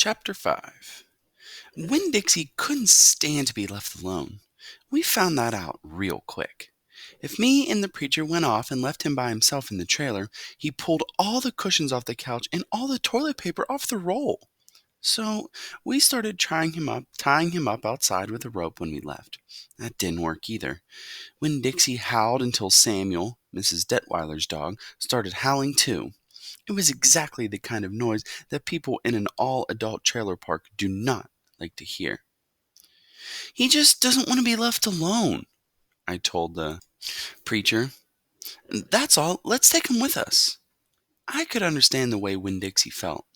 Chapter 5. Winn-Dixie couldn't stand to be left alone. We found that out real quick. If me and the preacher went off and left him by himself in the trailer, he pulled all the cushions off the couch and all the toilet paper off the roll. So we started tying him up outside with a rope when we left. That didn't work either. Winn-Dixie howled until Samuel, Mrs. Detweiler's dog, started howling too. It was exactly the kind of noise that people in an all-adult trailer park do not like to hear. "He just doesn't want to be left alone," I told the preacher. "That's all. Let's take him with us." I could understand the way Winn-Dixie felt.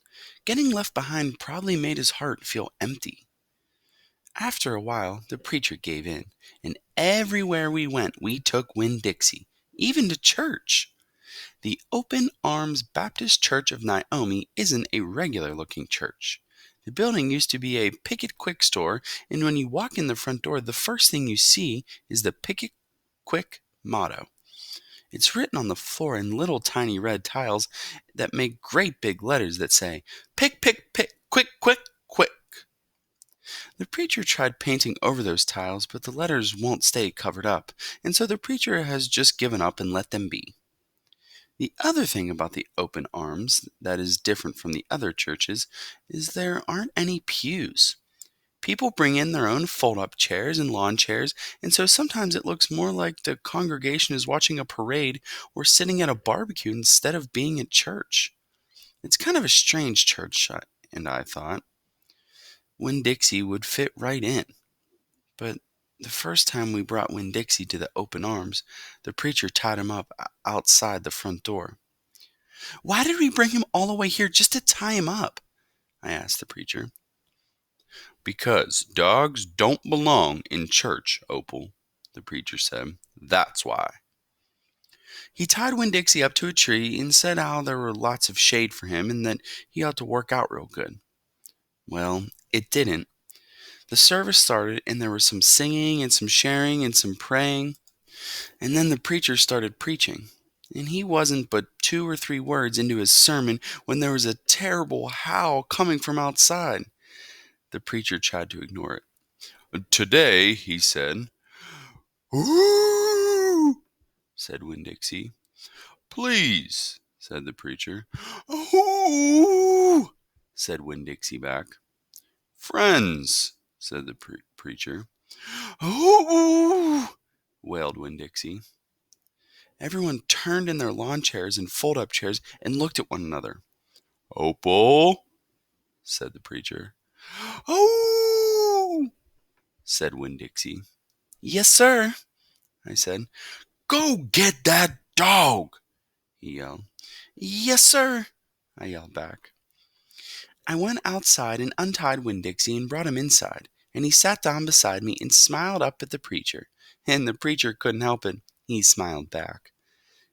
Getting left behind probably made his heart feel empty. After a while, the preacher gave in, and everywhere we went, we took Winn-Dixie, even to church. The Open Arms Baptist Church of Naomi isn't a regular-looking church. The building used to be a Picket Quick store, and when you walk in the front door, the first thing you see is the Picket Quick motto. It's written on the floor in little tiny red tiles that make great big letters that say, "Pick, pick, pick, quick, quick, quick." The preacher tried painting over those tiles, but the letters won't stay covered up, and so the preacher has just given up and let them be. The other thing about the Open Arms that is different from the other churches is there aren't any pews. People bring in their own fold-up chairs and lawn chairs, and so sometimes it looks more like the congregation is watching a parade or sitting at a barbecue instead of being at church. It's kind of a strange church, and I thought. Winn-Dixie would fit right in. But the first time we brought Winn-Dixie to the Open Arms, the preacher tied him up outside the front door. "Why did we bring him all the way here just to tie him up?" I asked the preacher. "Because dogs don't belong in church, Opal," the preacher said. "That's why." He tied Winn-Dixie up to a tree and said how there were lots of shade for him and that he ought to work out real good. Well, it didn't. The service started and there was some singing and some sharing and some praying. And then the preacher started preaching. And he wasn't but 2 or 3 words into his sermon when there was a terrible howl coming from outside. The preacher tried to ignore it. "Today," he said. "Ooh," said Winn-Dixie. "Please," said the preacher. "Ooh," said Winn-Dixie back. "Friends," said the preacher. "Ooh," wailed Winn-Dixie. Everyone turned in their lawn chairs and fold-up chairs and looked at one another. "Opal," said the preacher. "Oh," said Winn-Dixie. "Yes, sir," I said. "Go get that dog," he yelled. "Yes, sir," I yelled back. I went outside and untied Winn-Dixie and brought him inside, and he sat down beside me and smiled up at the preacher, and the preacher couldn't help it. He smiled back.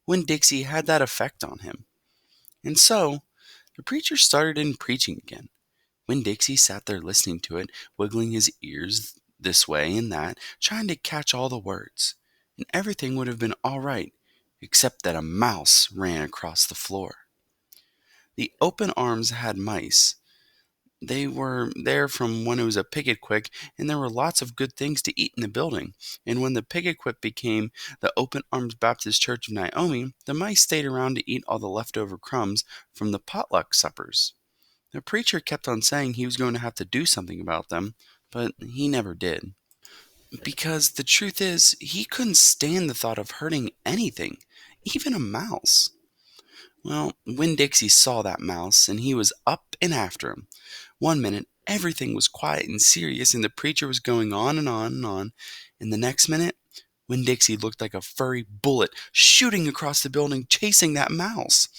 Winn-Dixie had that effect on him. And so, the preacher started in preaching again. Winn-Dixie sat there listening to it, wiggling his ears this way and that, trying to catch all the words. And everything would have been all right, except that a mouse ran across the floor. The Open Arms had mice. They were there from when it was a Picket Quick, and there were lots of good things to eat in the building. And when the Picket Quick became the Open Arms Baptist Church of Naomi, the mice stayed around to eat all the leftover crumbs from the potluck suppers. The preacher kept on saying he was going to have to do something about them, but he never did. Because the truth is, he couldn't stand the thought of hurting anything, even a mouse. Well, Winn-Dixie saw that mouse, and he was up and after him. One minute, everything was quiet and serious, and the preacher was going on and on and on. And the next minute, Winn-Dixie looked like a furry bullet shooting across the building, chasing that mouse.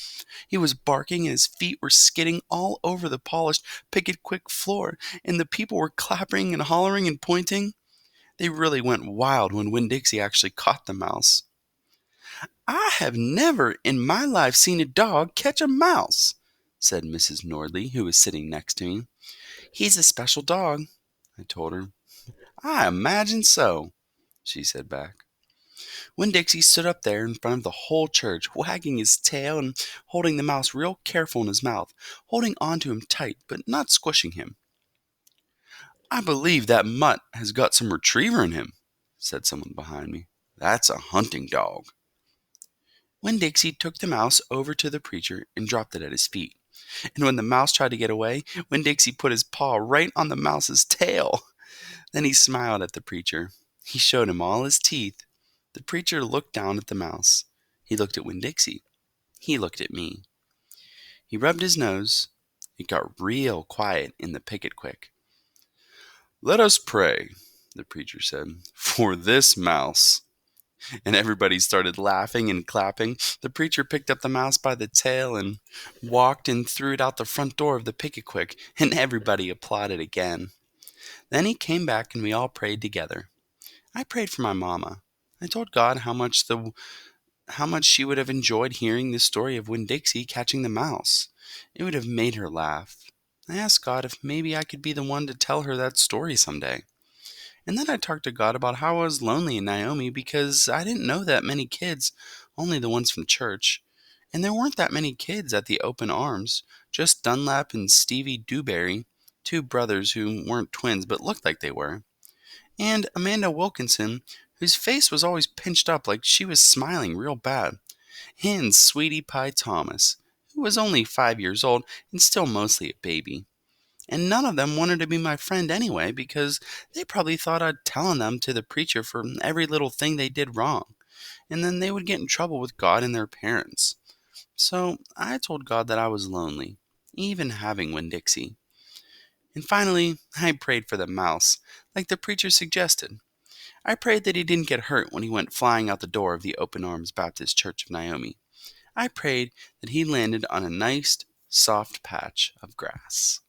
He was barking, and his feet were skidding all over the polished Picket Quick floor, and the people were clapping and hollering and pointing. They really went wild when Winn-Dixie actually caught the mouse. "I have never in my life seen a dog catch a mouse," said Mrs. Nordley, who was sitting next to me. "He's a special dog," I told her. "I imagine so," she said back. Winn-Dixie stood up there in front of the whole church, wagging his tail and holding the mouse real careful in his mouth, holding onto him tight but not squishing him. "I believe that mutt has got some retriever in him," said someone behind me. "That's a hunting dog." Winn-Dixie took the mouse over to the preacher and dropped it at his feet. And when the mouse tried to get away, Winn-Dixie put his paw right on the mouse's tail. Then he smiled at the preacher. He showed him all his teeth. The preacher looked down at the mouse. He looked at Winn-Dixie. He looked at me. He rubbed his nose. It got real quiet in the picket-quick. "Let us pray," the preacher said, "for this mouse." And everybody started laughing and clapping. The preacher picked up the mouse by the tail and walked and threw it out the front door of the picket-quick, and everybody applauded again. Then he came back and we all prayed together. I prayed for my mama. I told God how much she would have enjoyed hearing the story of Winn-Dixie catching the mouse. It would have made her laugh. I asked God if maybe I could be the one to tell her that story someday. And then I talked to God about how I was lonely in Naomi because I didn't know that many kids, only the ones from church. And there weren't that many kids at the open arms, just Dunlap and Stevie Dewberry, two brothers who weren't twins but looked like they were. And Amanda Wilkinson, whose face was always pinched up like she was smiling real bad. And Sweetie Pie Thomas, who was only 5 years old and still mostly a baby. And none of them wanted to be my friend anyway because they probably thought I'd telling them to the preacher for every little thing they did wrong, and then they would get in trouble with God and their parents. So I told God that I was lonely, even having Winn-Dixie. And finally, I prayed for the mouse, like the preacher suggested. I prayed that he didn't get hurt when he went flying out the door of the Open Arms Baptist Church of Naomi. I prayed that he landed on a nice, soft patch of grass.